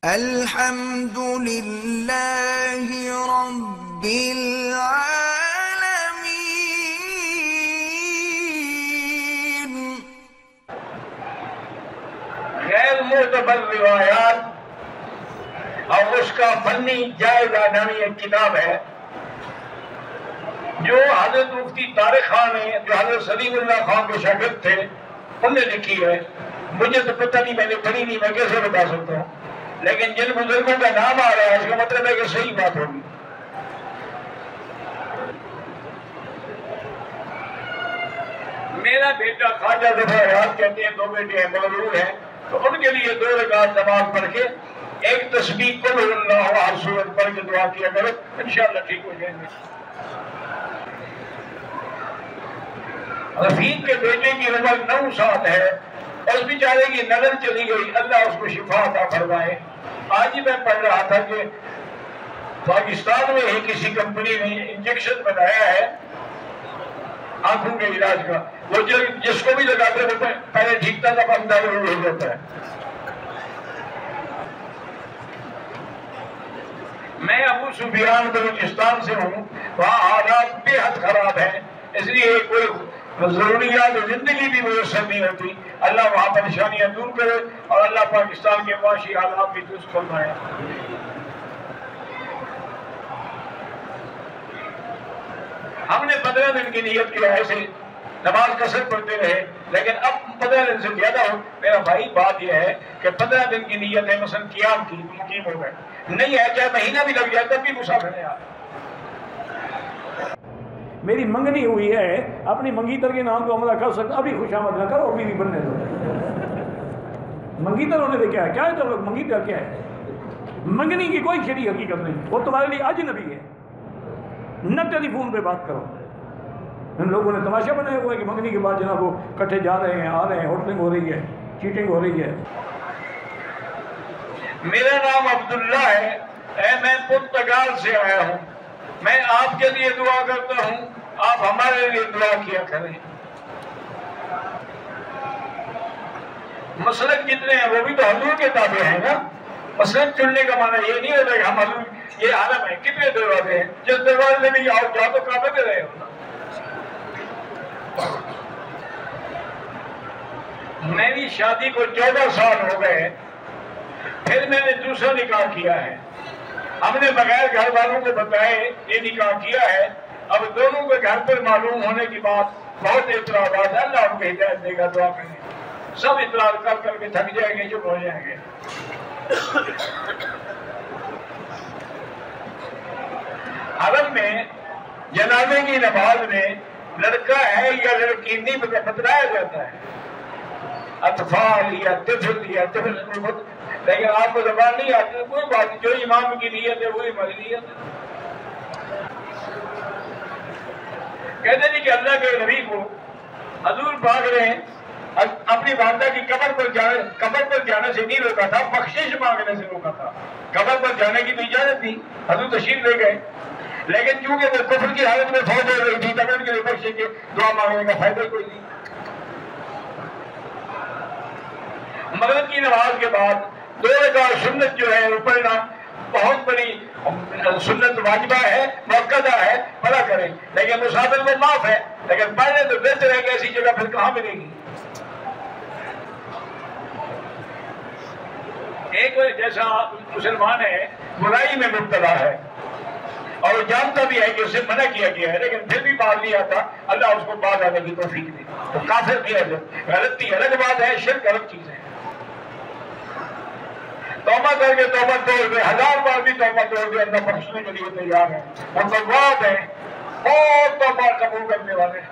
الحمد للہ رب العالمین۔ غیر معتبر روایات اور اس کا فنی جائزہ نامی ایک کتاب ہے جو حضرت مفتی طارق خان نے، جو حضرت سلیم اللہ خان کے شاگرد تھے، انہوں نے لکھی ہے۔ مجھے تو پتہ نہیں، میں نے پڑھی نہیں، میں کیسے بتا سکتا ہوں، لیکن جن بزرگوں کا نام آ رہا ہے اس کا مطلب ہے کہ صحیح بات ہوگی۔ میرا بیٹا خواجہ ظفر حیات کہتے ہیں، دو بیٹے ہیں، مغرور ہیں، تو ان کے لیے 2 رکعت نماز پڑھ کے ایک تسبیح قل هو اللہ احد سورت پڑھ کے دعا کیا کرو، انشاءاللہ ٹھیک ہو جائیں گے۔ رفیق کے بیٹے کی عمر 9 سال ہے، اس بیچارے کی نظر چلی گئی، اللہ اس کو شفا عطا فرمائے۔ آج ہی میں پڑھ رہا تھا کہ پاکستان میں ہی کسی کمپنی نے انجیکشن بنایا ہے آنکھوں کے علاج کا، وہ جس کو بھی لگاتے ہیں پہلے ٹھیک تھا، تب اندر ہو جاتا ہے۔ میں ابو سفیان بلوچستان سے ہوں، وہاں حالات بے حد خراب ہیں، اس لیے کوئی ضروریات زندگی بھی میسر نہیں ہوتی۔ اللہ وہاں پریشانیاں دور کرے اور اللہ پاکستان کے معاشی حالات بھی درست فرمائے۔ ہم نے 15 دن کی نیت کی ایسے نماز قصر پڑھتے رہے، لیکن اب 15 دن سے زیادہ ہو۔ میرا بھائی بات یہ ہے کہ 15 دن کی نیت ہے، مثلا قیام کی، مقیم ہو گئے، نہیں ہے چاہے مہینہ بھی لگ جائے تب بھی مسافر ہیں آپ۔ میری منگنی ہوئی ہے، اپنی منگیتر کے نام کو عملہ کر سکتا، ابھی خوشامد نہ کرو اور بیوی بننے دو۔ منگیتر ہونے سے کیا ہے؟ کیا ہے تو منگیتر کیا ہے؟ منگنی کی کوئی شرعی حقیقت نہیں، وہ تمہارے لیے اجنبی ہے۔ نہ ٹیلی فون پہ بات کرو۔ ان لوگوں نے تماشا بنایا ہوا ہے کہ منگنی کے بعد جناب وہ کٹھے جا رہے ہیں، آ رہے ہیں، ہوٹلنگ ہو رہی ہے، چیٹنگ ہو رہی ہے۔ میرا نام عبداللہ ہے، میں پرتگال سے آیا ہوں۔ میں آپ کے لیے دعا کرتا ہوں، آپ ہمارے لیے دعا کیا کریں۔ مسلک جتنے ہیں وہ بھی تو حضور کے تابع ہیں نا۔ مسلک چننے کا معنی یہ نہیں ہوتا کہ ہم حضور، یہ عالم ہے، کتنے دروازے ہیں، جس دروازے میں بھی آؤ جا تو کعبے پہ رہے ہو۔ میری شادی کو 14 سال ہو گئے، پھر میں نے دوسرا نکاح کیا ہے۔ ہم نے بغیر گھر والوں کو بتائے یہ نکاح کیا ہے، اب دونوں کے گھر پر معلوم ہونے کی بات، بہت اعتراضات ہیں، اللہ ان کو ہدایت دے گا، دعا کریں۔ سب اعتراض کر کر کے تھک جائیں گے، چپ ہو جائیں گے۔ حرم میں جنازے کی نماز میں لڑکا ہے یا لڑکی نہیں بتلایا جاتا ہے، اطفال یا طفل یا طفل، لیکن آپ کو زبان نہیں آتی، کوئی بات نہیں، جو امام کی نیت ہے وہی ہماری نیت ہے۔ کہتے ہیں کہ اللہ کے نبی کو حضور پاک نے اپنی والدہ کی قبر پر جانے سے نہیں روکا تھا، بخشش مانگنے سے روکا تھا۔ قبر پر جانے کی تو اجازت تھی، حضور تشریف لے گئے، لیکن چونکہ وہ کفر کی حالت میں فوت ہو رہی تھی، تب ان کے لیے بخشش کے دعا مانگنے کا فائدہ کوئی نہیں۔ مغرب کی نماز کے بعد 2 رکعت سنت جو ہے وہ پڑھنا بہت بڑی سنت واجبہ ہے، مؤکدہ ہے، پڑھا کریں، لیکن مسافر کو معاف ہے، لیکن پڑھنے تو بہتر ہے کہ ایسی جگہ پھر کہاں ملے گی۔ ایک جیسا مسلمان ہے، برائی میں مبتلا ہے اور وہ جانتا بھی ہے کہ اسے منع کیا گیا ہے، لیکن پھر بھی باز نہیں آتا، اللہ اس کو باز آنے کی توفیق دے۔ تو کافر بھی ہے، غلطی الگ بات ہے، شرک الگ چیز ہے۔ توبہ کر کے توبہ توڑ دے، 1000 بار بھی توبہ توڑ دے، اللہ بخشنے کے لیے تیار ہے، وہ تواب ہیں، بہت توبہ قبول کرنے والے ہیں۔